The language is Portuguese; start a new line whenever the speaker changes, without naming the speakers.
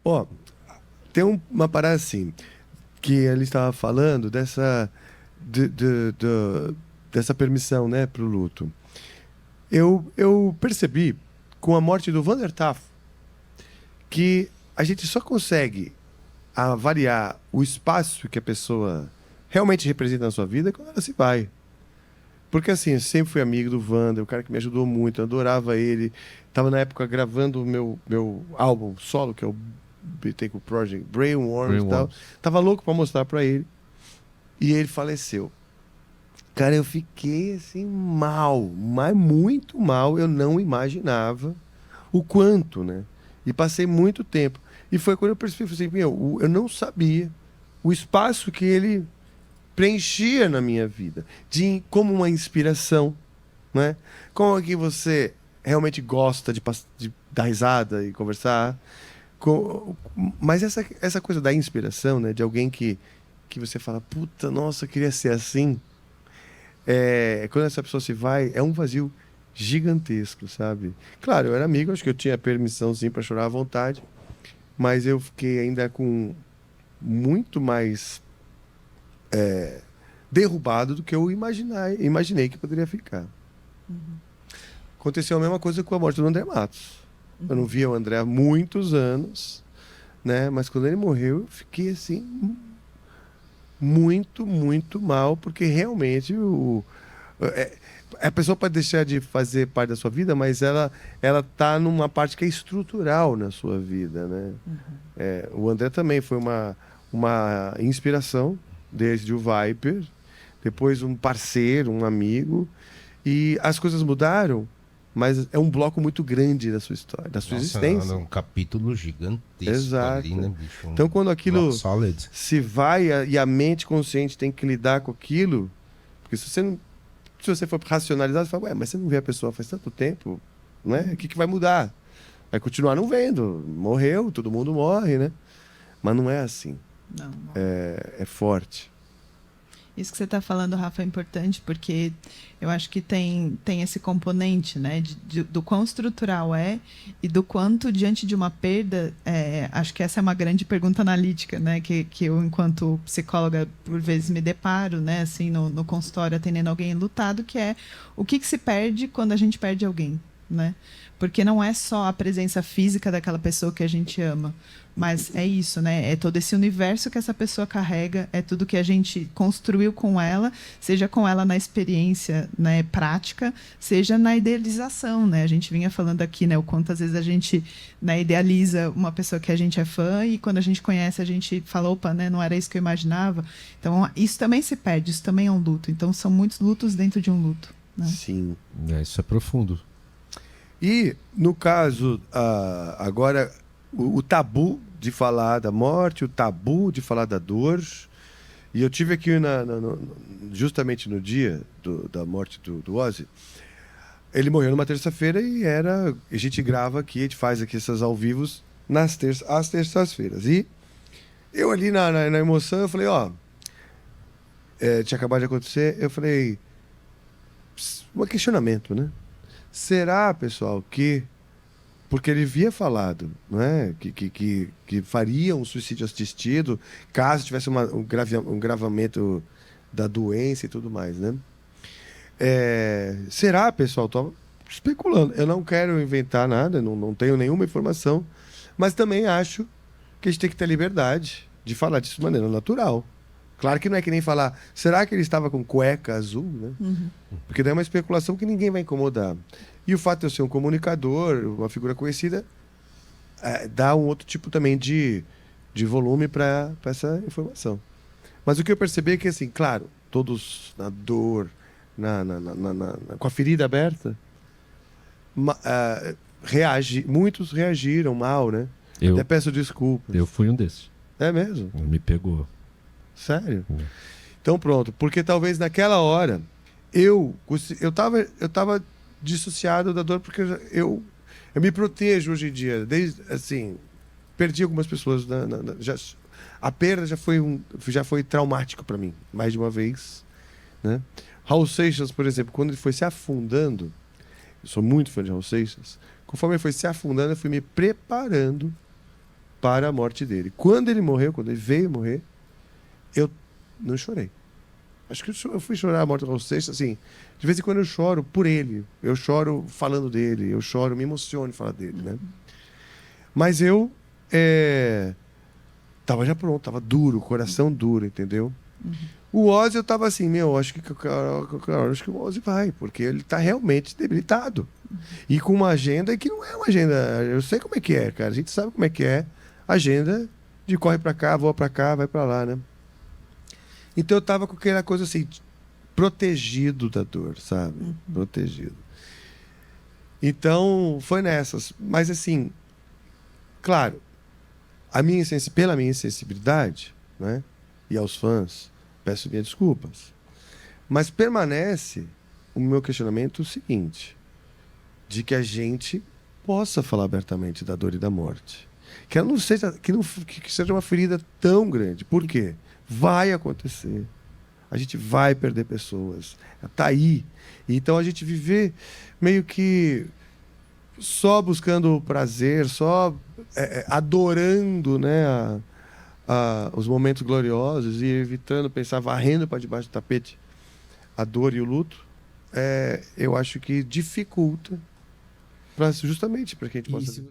Ó, tem uma parada assim, que ele estava falando dessa permissão, né, pro luto. Eu percebi, com a morte do Vander Tafo, que a gente só consegue avaliar o espaço que a pessoa realmente representa na sua vida quando ela se vai. Porque assim, eu sempre fui amigo do Vander, o cara que me ajudou muito, eu adorava ele. Tava na época gravando o meu álbum solo, que é o Bittencourt Project, Brainworms e tal.
Brainworms.
Tava louco pra mostrar pra ele. E ele faleceu. Cara, eu fiquei assim mal, mas muito mal. Eu não imaginava o quanto, né? E passei muito tempo. E foi quando eu percebi, falei assim, eu não sabia o espaço que ele preenchia na minha vida, como uma inspiração, né? Como é que você realmente gosta de dar risada e conversar. Mas essa coisa da inspiração, né? De alguém que você fala, puta, nossa, eu queria ser assim. Quando essa pessoa se vai, é um vazio gigantesco, sabe? Claro, eu era amigo, acho que eu tinha permissão sim para chorar à vontade, mas eu fiquei ainda com muito mais derrubado do que eu imaginei que poderia ficar. Aconteceu a mesma coisa com a morte do André Matos. Eu não via o André há muitos anos, né? Mas quando ele morreu, eu fiquei assim muito, muito mal, porque realmente a pessoa pode deixar de fazer parte da sua vida, mas ela tá numa parte que é estrutural na sua vida, né? O André também foi uma inspiração, desde o Viper, depois um parceiro, um amigo, e as coisas mudaram, mas é um bloco muito grande da sua história, da sua existência.
É um capítulo gigantesco.
Exato.
Ali, né, bicho?
Então, quando aquilo
Solid.
se vai e a mente consciente tem que lidar com aquilo, porque se você for racionalizar, você fala, ué, mas você não vê a pessoa faz tanto tempo, né? O que vai mudar? Vai continuar não vendo. Morreu, todo mundo morre, né? Mas não é assim.
Não.
É forte.
Isso que você está falando, Rafa, é importante porque eu acho que tem esse componente, né, do quão estrutural e do quanto, diante de uma perda, acho que essa é uma grande pergunta analítica, né, que eu, enquanto psicóloga, por vezes me deparo, né, assim, no consultório, atendendo alguém enlutado, que é o que se perde quando a gente perde alguém, né? Porque não é só a presença física daquela pessoa que a gente ama, mas é isso, né? É todo esse universo que essa pessoa carrega, é tudo que a gente construiu com ela, seja com ela na experiência, né, prática, seja na idealização, né? A gente vinha falando aqui, né, o quanto às vezes a gente, né, idealiza uma pessoa que a gente é fã e quando a gente conhece a gente fala, opa, né, não era isso que eu imaginava. Então isso também se perde, isso também é um luto. Então são muitos lutos dentro de um luto, né?
Sim.
Isso é profundo.
E, no caso, agora, o tabu de falar da morte, o tabu de falar da dor. E eu tive aqui justamente no dia da morte do Ozzy. Ele morreu numa terça-feira e a gente grava aqui, a gente faz aqui essas ao vivos às terças-feiras. E eu ali na emoção, eu falei, tinha acabado de acontecer, eu falei, um questionamento, né? Será, pessoal, que porque ele havia falado, não é? Que faria um suicídio assistido caso tivesse um gravamento da doença e tudo mais, né? Será, pessoal? Estou especulando. Eu não quero inventar nada, não tenho nenhuma informação, mas também acho que a gente tem que ter liberdade de falar disso de maneira natural. Claro que não é que nem falar, será que ele estava com cueca azul, né?
Uhum.
Porque daí é uma especulação que ninguém vai incomodar. E o fato de eu ser um comunicador, uma figura conhecida, dá um outro tipo também de volume para essa informação. Mas o que eu percebi é que, assim, claro, todos na dor, com a ferida aberta, muitos reagiram mal, né? Até peço desculpas.
Eu fui um desses.
É mesmo?
Me pegou.
Sério? Então pronto, porque talvez naquela hora eu tava dissociado da dor, porque eu me protejo hoje em dia, desde assim, perdi algumas pessoas a perda já foi traumático para mim, mais de uma vez, né? Raul Seixas, por exemplo, quando ele foi se afundando, eu sou muito fã de Raul Seixas, conforme ele foi se afundando, eu fui me preparando para a morte dele. Quando ele morreu, quando ele veio morrer, eu não chorei. Acho que eu fui chorar a morte do Raul Seixas, assim, de vez em quando eu choro por ele, eu choro falando dele, eu choro, me emociono em falar dele, né? Mas eu tava já pronto, tava duro, coração duro, entendeu? O Ozzy eu tava assim, acho que o Ozzy vai, porque ele tá realmente debilitado. E com uma agenda que não é uma agenda, eu sei como é que é, cara, a gente sabe como é que é, agenda de corre pra cá, voa pra cá, vai pra lá, né? Então eu tava com aquela coisa assim, protegido da dor, sabe? Protegido. Então, foi nessas. Mas assim, claro, pela minha insensibilidade, né? E aos fãs, peço minhas desculpas. Mas permanece o meu questionamento seguinte, de que a gente possa falar abertamente da dor e da morte. Que ela não seja, que seja uma ferida tão grande. Por quê? Vai acontecer. A gente vai perder pessoas. Está aí. Então a gente viver meio que só buscando prazer, só adorando, né, os momentos gloriosos e evitando pensar, varrendo para debaixo do tapete a dor e o luto, eu acho que dificulta justamente para que a gente possa...